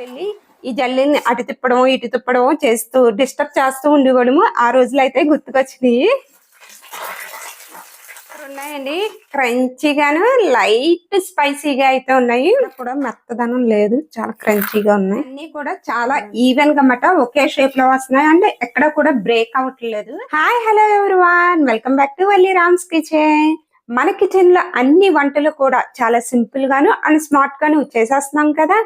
వెళ్ళి ఈ జల్లిని అటు తిప్పడం ఇటు తిప్పడం చేస్తూ డిస్టర్బ్ చేస్తూ ఉండేవాళ్ళము. ఆ రోజులు అయితే గుర్తుకొచ్చినాయి. ఉన్నాయండి, క్రంచీగాను లైట్ స్పైసీగా అయితే ఉన్నాయి. కూడా మెత్తదనం లేదు, చాలా క్రంచీగా ఉన్నాయి. అన్ని కూడా చాలా ఈవెన్ గా అన్నమాట ఒకే షేప్ లో వస్తున్నాయి. అంటే ఎక్కడ కూడా బ్రేక్ అవ్వట్లేదు. Hi hello everyone, welcome back to Valli Rams kitchen. మన కిచెన్ లో అన్ని వంటలు కూడా చాలా సింపుల్ గాను అండ్ స్మార్ట్ గాను చేసేస్తున్నాం కదా.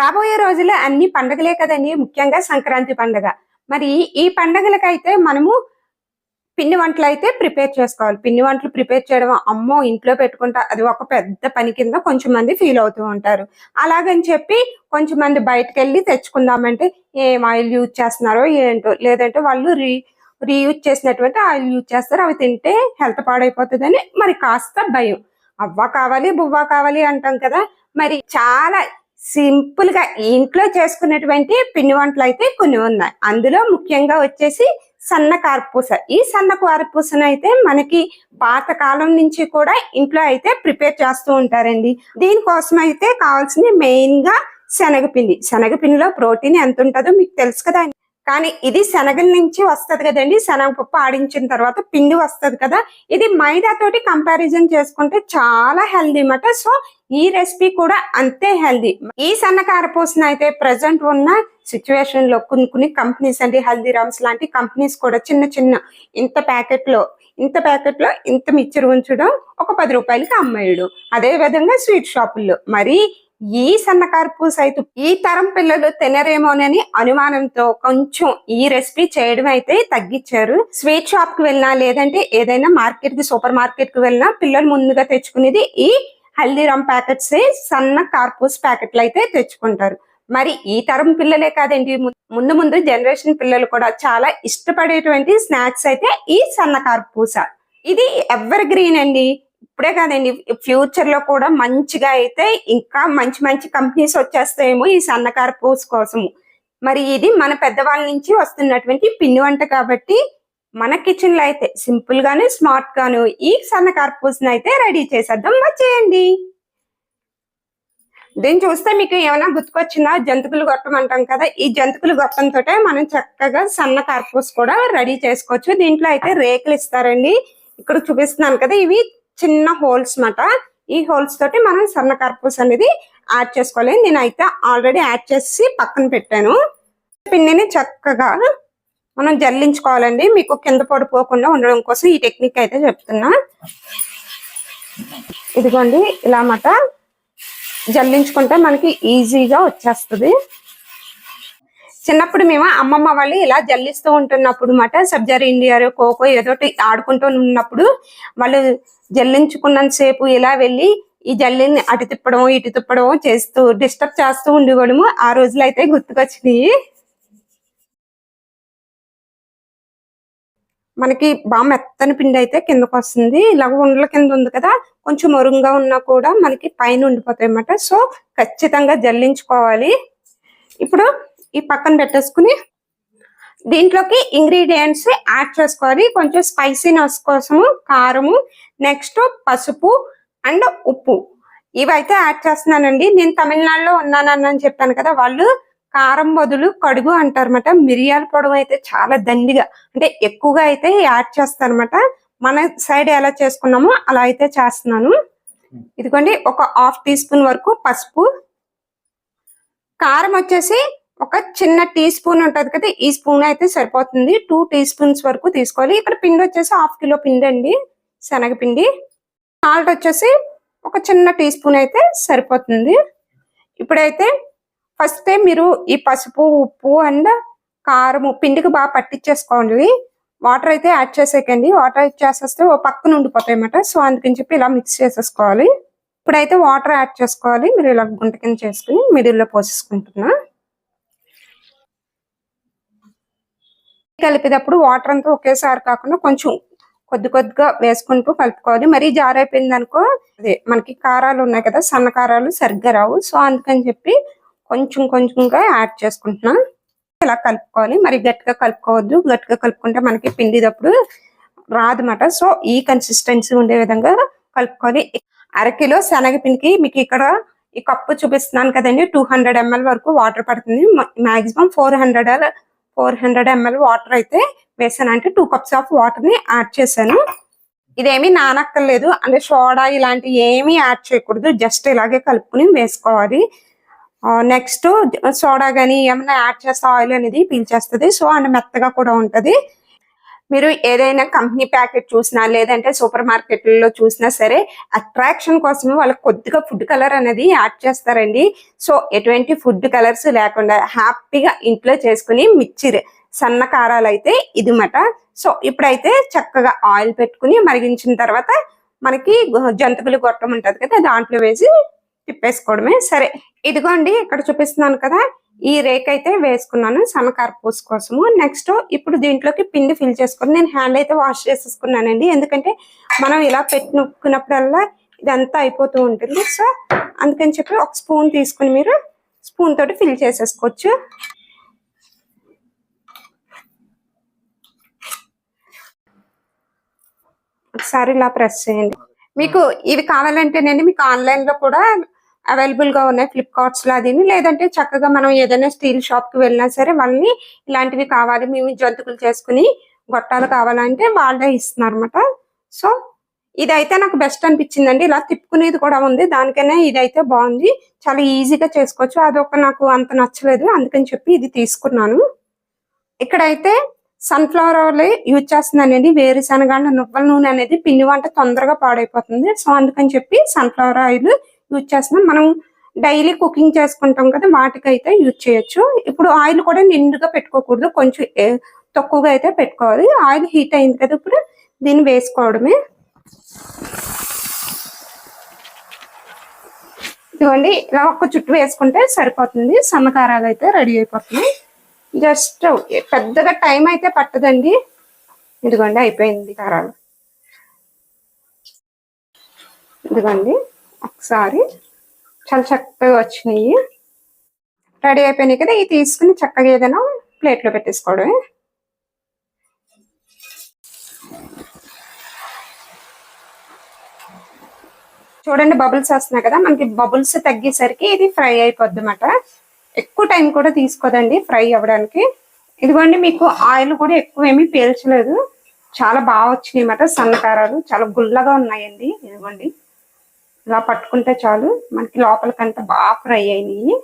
రాబోయే రోజుల్లో అన్ని పండుగలే కదండి, ముఖ్యంగా సంక్రాంతి పండుగ. మరి ఈ పండుగలకైతే మనము పిండి వంటలు అయితే ప్రిపేర్ చేసుకోవాలి. పిండి వంటలు ప్రిపేర్ చేయడం అమ్మో ఇంట్లో పెట్టుకుంటా అది ఒక పెద్ద పని కింద కొంచెం మంది ఫీల్ అవుతూ ఉంటారు. అలాగని చెప్పి కొంచెం మంది బయటకు వెళ్ళి తెచ్చుకుందామంటే ఏం ఆయిల్ యూజ్ చేస్తున్నారో ఏంటో, లేదంటే వాళ్ళు రీయూజ్ చేసినటువంటి ఆయిల్ యూజ్ చేస్తారు, అవి తింటే హెల్త్ పాడైపోతుందని మరి కాస్త భయం. అవ్వ కావాలి బువ్వ కావాలి అంటాం కదా. మరి చాలా సింపుల్ గా ఇంట్లో చేసుకున్నటువంటి పిండి వంటలు అయితే కొన్ని ఉన్నాయి. అందులో ముఖ్యంగా వచ్చేసి సన్న కారపూస. ఈ సన్న కారపూసను అయితే మనకి పాతకాలం నుంచి కూడా ఇంట్లో అయితే ప్రిపేర్ చేస్తూ ఉంటారండి. దీనికోసం అయితే కావాల్సింది మెయిన్ గా శనగపిండి. శనగపిండిలో ప్రోటీన్ ఎంత ఉంటుందో మీకు తెలుసు కదా. కానీ ఇది శనగల నుంచి వస్తుంది కదండి, శనగపప్పు ఆడించిన తర్వాత పిండి వస్తుంది కదా. ఇది మైదా తోటి కంపారిజన్ చేసుకుంటే చాలా హెల్దీ అన్నమాట. సో ఈ రెసిపీ కూడా అంతే హెల్దీ. ఈ సన్న కారపూసను అయితే ప్రెసెంట్ ఉన్న సిచ్యువేషన్ లో కొన్ని కంపెనీస్ అండి, హల్దీరామ్స్ లాంటి కంపెనీస్ కూడా చిన్న చిన్న ఇంత ప్యాకెట్ లో ఇంత మిక్చర్ ఉంచడం ఒక 10 రూపాయలకి అమ్మేయడం. అదే విధంగా స్వీట్ షాపుల్లో మరి ఈ సన్న కారపూస అయితే ఈ తరం పిల్లలు తినరేమోనని అనుమానంతో కొంచెం ఈ రెసిపీ చేయడం అయితే తగ్గించారు. స్వీట్ షాప్ కి వెళ్ళినా లేదంటే ఏదైనా మార్కెట్ కి సూపర్ మార్కెట్ కి వెళ్ళినా పిల్లలు ముందుగా తెచ్చుకునేది ఈ హల్దీరామ్ ప్యాకెట్స్, సన్న కారపూస ప్యాకెట్లు అయితే తెచ్చుకుంటారు. మరి ఈ తరం పిల్లలే కాదండి, ముందు జనరేషన్ పిల్లలు కూడా చాలా ఇష్టపడేటువంటి స్నాక్స్ అయితే ఈ సన్న కారపూస. ఇది ఎవర్ గ్రీన్ అండి. ఇప్పుడే కాదండి, ఫ్యూచర్ లో కూడా మంచిగా అయితే ఇంకా మంచి మంచి కంపెనీస్ వచ్చేస్తాయేమో ఈ సన్న కారపూస కోసము. మరి ఇది మన పెద్దవాళ్ళ నుంచి వస్తున్నటువంటి పిండి వంట కాబట్టి మన కిచెన్ లో అయితే సింపుల్ గాను స్మార్ట్ గాను ఈ సన్న కారపూసను అయితే రెడీ చేసేద్దాం, వచ్చేయండి. దీన్ని చూస్తే మీకు ఏమైనా గుర్తుకొచ్చిందా? జంతికలు గొట్టం అంటాం కదా, ఈ జంతికలు గొట్టంతో మనం చక్కగా సన్న కారపూస కూడా రెడీ చేసుకోవచ్చు. దీంట్లో అయితే రేకులు ఇస్తారండి. ఇక్కడ చూపిస్తున్నాను కదా, ఇవి చిన్న హోల్స్ మాట. ఈ హోల్స్ తోటి మనం సన్న కారపూస అనేది యాడ్ చేసుకోవాలి. నేనైతే ఆల్రెడీ యాడ్ చేసి పక్కన పెట్టాను. పిండిని చక్కగా మనం జల్లించుకోవాలండి. మీకు కింద పడిపోకుండా ఉండడం కోసం ఈ టెక్నిక్ అయితే చెప్తున్నా. ఇదిగోండి ఇలా మాట జల్లించుకుంటే మనకి ఈజీగా వచ్చేస్తుంది. చిన్నప్పుడు మేము అమ్మమ్మ వాళ్ళు ఇలా జల్లిస్తూ ఉంటున్నప్పుడు మాట సబ్జారీ ఇండియా కోకో ఏదోటి ఆడుకుంటూ ఉన్నప్పుడు వాళ్ళు జల్లించుకున్నంత సేపు ఇలా వెళ్ళి ఈ జల్లిని అటు తిప్పడం ఇటు తిప్పడం చేస్తూ డిస్టర్బ్ చేస్తూ ఉండేవాళ్ళము. ఆ రోజులు అయితే గుర్తుకొచ్చినాయి. మనకి బాగా మెత్తని పిండి అయితే కిందకు వస్తుంది. ఇలా ఉండల కింద ఉంది కదా, కొంచెం మరుగుగా ఉన్నా కూడా మనకి పైన ఉండిపోతాయి అన్నమాట. సో ఖచ్చితంగా జల్లించుకోవాలి. ఇప్పుడు ఈ పక్కన పెట్టేసుకుని దీంట్లోకి ఇంగ్రీడియంట్స్ యాడ్ చేసుకోవాలి. కొంచెం స్పైసీనెస్ కోసము కారము, నెక్స్ట్ పసుపు అండ్ ఉప్పు, ఇవైతే యాడ్ చేస్తున్నానండి. నేను తమిళనాడులో ఉన్నానని చెప్పాను కదా, వాళ్ళు కారం బదులు కడుగు అంటారన్నమాట. మిరియాల పొడి అయితే చాలా దండిగా అంటే ఎక్కువగా అయితే యాడ్ చేస్తారన్నమాట. మన సైడ్ ఎలా చేసుకున్నామో అలా అయితే చేస్తున్నాను. ఇదిగోండి ఒక 1/2 టీ స్పూన్ వరకు పసుపు. కారం వచ్చేసి ఒక చిన్న టీ స్పూన్ ఉంటుంది కదా, ఈ స్పూన్ అయితే సరిపోతుంది. 2 టీ స్పూన్స్ వరకు తీసుకోవాలి. ఇక్కడ పిండి వచ్చేసి 1/2 కిలో పిండి అండి, శనగపిండి. సాల్ట్ వచ్చేసి ఒక చిన్న టీ స్పూన్ అయితే సరిపోతుంది. ఇప్పుడైతే ఫస్ట్ మీరు ఈ పసుపు ఉప్పు అండ్ కారము పిండికి బాగా పట్టించేసుకోండి. వాటర్ అయితే యాడ్ చేసేకండి. వాటర్ యాడ్ చేసేస్తే ఓ పక్కన ఉండిపోతాయి అన్నమాట. సో అందుకని చెప్పి ఇలా మిక్స్ చేసేసుకోవాలి. ఇప్పుడైతే వాటర్ యాడ్ చేసుకోవాలి. మీరు ఇలా గుంట కింద చేసుకుని మిడిల్లో పోసేసుకుంటున్నా. కలిపేటప్పుడు వాటర్ అంతా ఒకేసారి కాకుండా కొంచెం కొద్దిగా వేసుకుంటూ కలుపుకోవాలి. మరీ జారైపోయింది అనుకో అదే మనకి కారాలు ఉన్నాయి కదా, సన్న కారాలు సరిగ్గా రావు. సో అందుకని చెప్పి కొంచెంగా యాడ్ చేసుకుంటున్నా. ఇలా కలుపుకోవాలి. మరి గట్టిగా కలుపుకోవద్దు, గట్టిగా కలుపుకుంటే మనకి పిండిదప్పుడు రాదన్నమాట. సో ఈ కన్సిస్టెన్సీ ఉండే విధంగా కలుపుకోవాలి. 1/2 కిలో శనగపిండికి మీకు ఇక్కడ ఈ కప్పు చూపిస్తున్నాను కదండి, 200 ml వరకు వాటర్ పడుతుంది. మాక్సిమం 400 ml వాటర్ అయితే వేసాను. అంటే 2 cups ఆఫ్ వాటర్ ని యాడ్ చేశాను. ఇదేమీ నానక్కర్లేదు, అంటే సోడా ఇలాంటివి ఏమీ యాడ్ చేయకూడదు, జస్ట్ ఇలాగే కలుపుకుని వేసుకోవాలి. నెక్స్ట్ సోడా కానీ ఏమైనా యాడ్ చేస్తే ఆయిల్ అనేది పీల్చేస్తుంది. సో అండ్ మెత్తగా కూడా ఉంటుంది. మీరు ఏదైనా కంపెనీ ప్యాకెట్ చూసినా లేదంటే సూపర్ మార్కెట్లో చూసినా సరే అట్రాక్షన్ కోసం వాళ్ళకి కొద్దిగా ఫుడ్ కలర్ అనేది యాడ్ చేస్తారండి. సో ఎటువంటి ఫుడ్ కలర్స్ లేకుండా హ్యాపీగా ఇంట్లో చేసుకుని మిర్చి సన్న కారాలు అయితే ఇది మాట. సో ఇప్పుడైతే చక్కగా ఆయిల్ పెట్టుకుని మరిగించిన తర్వాత మనకి జంతువులు గొట్టం ఉంటుంది కదా, దాంట్లో వేసి తిప్పేసుకోవడమే. సరే ఇదిగోండి ఇక్కడ చూపిస్తున్నాను కదా, ఈ రేక్ అయితే వేసుకున్నాను సన్నకారపూస కోసము. నెక్స్ట్ ఇప్పుడు దీంట్లోకి పిండి ఫిల్ చేసుకుని నేను హ్యాండ్ అయితే వాష్ చేసేసుకున్నానండి. ఎందుకంటే మనం ఇలా పెట్టి నొక్కున్నప్పుడల్లా ఇదంతా అయిపోతూ ఉంటుంది. సో అందుకని చెప్పి ఒక స్పూన్ తీసుకుని మీరు స్పూన్ తోటి ఫిల్ చేసేసుకోవచ్చు. ఒకసారి ఇలా ప్రెస్ చేయండి. మీకు ఇవి కావాలంటేనండి మీకు ఆన్లైన్ లో కూడా అవైలబుల్ గా ఉన్నాయి, ఫ్లిప్కార్ట్స్ లో అదిని. లేదంటే చక్కగా మనం ఏదైనా స్టీల్ షాప్ కి వెళ్ళినా సరే వాళ్ళని ఇలాంటివి కావాలి మేము జంతువులు చేసుకుని గొట్టాలు కావాలంటే వాళ్ళే ఇస్తున్నారు అనమాట. సో ఇదైతే నాకు బెస్ట్ అనిపించిందండి. ఇలా తిప్పుకునేది కూడా ఉంది, దానికైనా ఇదైతే బాగుంది, చాలా ఈజీగా చేసుకోవచ్చు. అదొక నాకు అంత నచ్చలేదు, అందుకని చెప్పి ఇది తీసుకున్నాను. ఇక్కడైతే సన్ఫ్లవర్ ఆయిల్ యూజ్ చేస్తున్నానండి. వేరుశనగ నువ్వుల నూనె అనేది పిండి వంట తొందరగా పాడైపోతుంది. సో అందుకని చెప్పి సన్ఫ్లవర్ ఆయిల్ యూజ్ చేస్తున్నాం. మనం డైలీ కుకింగ్ చేసుకుంటాం కదా, వాటికైతే యూజ్ చేయొచ్చు. ఇప్పుడు ఆయిల్ కూడా నిండుగా పెట్టుకోకూడదు, కొంచెం తక్కువగా అయితే పెట్టుకోవాలి. ఆయిల్ హీట్ అయింది కదా, ఇప్పుడు దీన్ని వేసుకోవడమే. ఇదిగోండి ఇలా ఒక్క చుట్టు వేసుకుంటే సరిపోతుంది. సన్నకారాలు అయితే రెడీ అయిపోతున్నాయి. జస్ట్ పెద్దగా టైం అయితే పట్టదండి. ఇదిగోండి అయిపోయింది కారాలు. ఇదిగోండి ఒకసారి చాలా చక్కగా వచ్చినాయి, రెడీ అయిపోయినాయి కదా. ఇవి తీసుకుని చక్కగా ఏదైనా ప్లేట్లో పెట్టేసుకోవడమే. చూడండి బబుల్స్ వస్తున్నాయి కదా, మనకి బబుల్స్ తగ్గేసరికి ఇది ఫ్రై అయిపోద్ది అన్నమాట. ఎక్కువ టైం కూడా తీసుకోదండి ఫ్రై అవ్వడానికి. ఇదిగోండి మీకు ఆయిల్ కూడా ఎక్కువ ఏమీ పీల్చలేదు, చాలా బాగా వచ్చినాయి అన్నమాట. సన్నకారాలు చాలా గుల్లగా ఉన్నాయండి. ఇదిగోండి ఇలా పట్టుకుంటే చాలు మనకి లోపలికంతా బాగా ఫ్రై అయినాయి.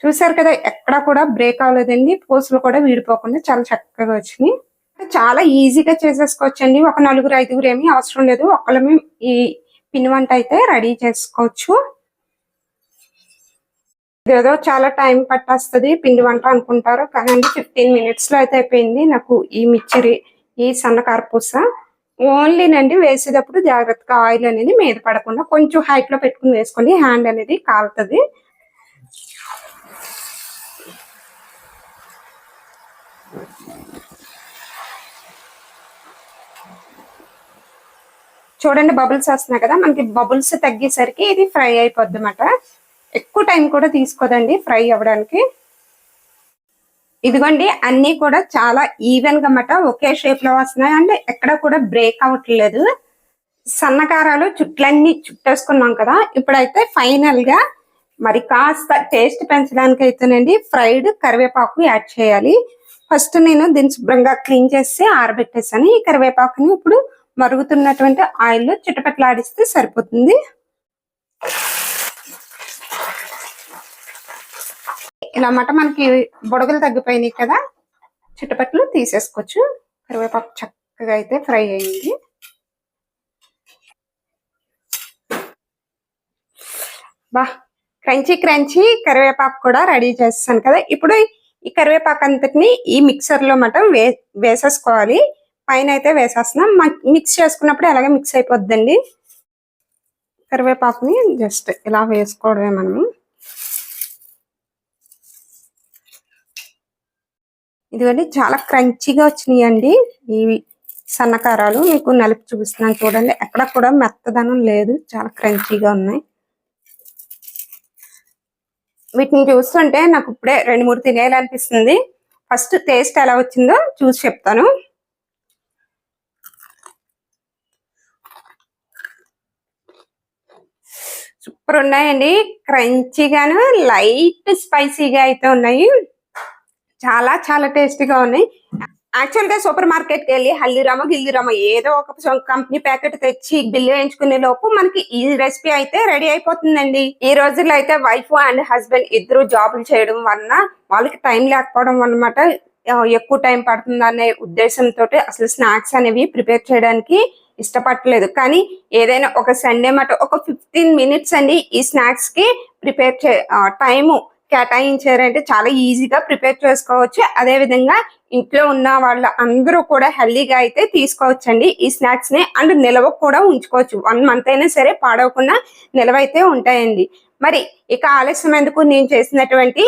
చూసారు కదా, ఎక్కడ కూడా బ్రేక్ అవ్వలేదండి, పూసలు కూడా వీడిపోకుండా చాలా చక్కగా వచ్చినాయి. చాలా ఈజీగా చేసేసుకోవచ్చండి. ఒక 4-5 ఏమీ అవసరం లేదు, ఒక్కళ్ళమే ఈ పిండి వంట అయితే రెడీ చేసుకోవచ్చు. ఏదో చాలా టైం పట్టేస్తుంది పిండి వంట అనుకుంటారు, కానీ 15 minutes లో అయితే అయిపోయింది నాకు ఈ మిర్చి ఈ సన్నకారపూస. ఓన్లీ నండి వేసేటప్పుడు జాగ్రత్తగా ఆయిల్ అనేది మీద పడకుండా కొంచెం హైట్ లో పెట్టుకుని వేసుకోండి, హ్యాండ్ అనేది కాలుతుంది. చూడండి బబుల్స్ వస్తున్నాయి కదా, మనకి బబుల్స్ తగ్గేసరికి ఇది ఫ్రై అయిపోద్ది అన్నమాట. ఎక్కువ టైం కూడా తీసుకోదండి ఫ్రై అవ్వడానికి. ఇదిగోండి అన్ని కూడా చాలా ఈవెన్ గా అన్నమాట, ఒకే షేప్ లో వస్తున్నాయి, అంటే ఎక్కడ కూడా బ్రేక్ అవ్వట్లేదు. సన్నకారాలు చుట్లన్నీ చుట్టేసుకున్నాం కదా, ఇప్పుడైతే ఫైనల్ గా మరి కాస్త టేస్ట్ పెంచడానికి అయితేనండి ఫ్రైడ్ కరివేపాకు యాడ్ చేయాలి. ఫస్ట్ నేను దీన్ని శుభ్రంగా క్లీన్ చేసి ఆరబెట్టేసాను. ఈ కరివేపాకుని ఇప్పుడు మరుగుతున్నటువంటి ఆయిల్ చిటపట్లాడిస్తే సరిపోతుంది. ఇలా అన్నమాట మనకి బొడగలు తగ్గిపోయినాయి కదా, చిట్టపట్లు తీసేసుకోవచ్చు. కరివేపాకు చక్కగా అయితే ఫ్రై అయ్యింది. బా క్రంచీ క్రంచీ కరివేపాకు కూడా రెడీ చేస్తాను కదా. ఇప్పుడు ఈ కరివేపాకు అంతటిని ఈ మిక్సర్ లో మాట వేసేసుకోవాలి. పైన అయితే వేసేస్తున్నాం, మిక్స్ చేసుకున్నప్పుడు అలాగే మిక్స్ అయిపోద్దండి. కరివేపాకుని జస్ట్ ఇలా వేసుకోవడమే మనము. ఇదిగోండి చాలా క్రంచీగా వచ్చినాయండి ఈ సన్నకారాలు. మీకు నలుపు చూపిస్తున్నాను చూడండి, ఎక్కడ కూడా మెత్తదనం లేదు, చాలా క్రంచీగా ఉన్నాయి. వీటిని చూస్తుంటే నాకు ఇప్పుడే 2-3 తినేయాలనిపిస్తుంది. ఫస్ట్ టేస్ట్ ఎలా వచ్చిందో చూసి చెప్తాను. సూపర్ ఉన్నాయండి. క్రంచీగాను లైట్ స్పైసీగా అయితే ఉన్నాయి. చాలా చాలా టేస్టీగా ఉన్నాయి. యాక్చువల్ గా సూపర్ మార్కెట్ కి వెళ్ళి హల్దీరామా గిల్దీరామా ఏదో ఒక కంపెనీ ప్యాకెట్ తెచ్చి బిల్లు వేయించుకునే లోపు మనకి ఈ రెసిపీ అయితే రెడీ అయిపోతుందండి. ఈ రోజుల్లో అయితే వైఫ్ అండ్ హస్బెండ్ ఇద్దరు జాబులు చేయడం వలన వాళ్ళకి టైం లేకపోవడం అన్నమాట. ఎక్కువ టైం పడుతుంది అనే ఉద్దేశంతో అసలు స్నాక్స్ అనేవి ప్రిపేర్ చేయడానికి ఇష్టపడలేదు. కానీ ఏదైనా ఒక సండే మాట ఒక 15 minutes అండి ఈ స్నాక్స్ కి ప్రిపేర్ టైము కేటాయించారంటే చాలా ఈజీగా ప్రిపేర్ చేసుకోవచ్చు. అదే విధంగా ఇంట్లో ఉన్న వాళ్ళ అందరూ కూడా హెల్దీగా అయితే తీసుకోవచ్చండి ఈ స్నాక్స్ ని. అండ్ నిల్వ కూడా ఉంచుకోవచ్చు. 1 month అయినా సరే పాడవకుండా నిల్వ అయితే ఉంటాయండి. మరి ఇక ఆలస్యం ఎందుకు, నేను చేసినటువంటి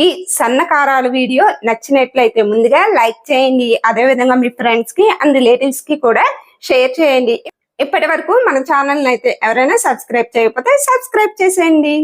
ఈ సన్న కారాల వీడియో నచ్చినట్లయితే ముందుగా లైక్ చేయండి. అదే విధంగా మీ ఫ్రెండ్స్ కి అండ్ రిలేటివ్స్ కి కూడా షేర్ చేయండి. ఇప్పటి వరకు మన ఛానల్ అయితే ఎవరైనా సబ్స్క్రైబ్ చేయకపోతే సబ్స్క్రైబ్ చేసేయండి.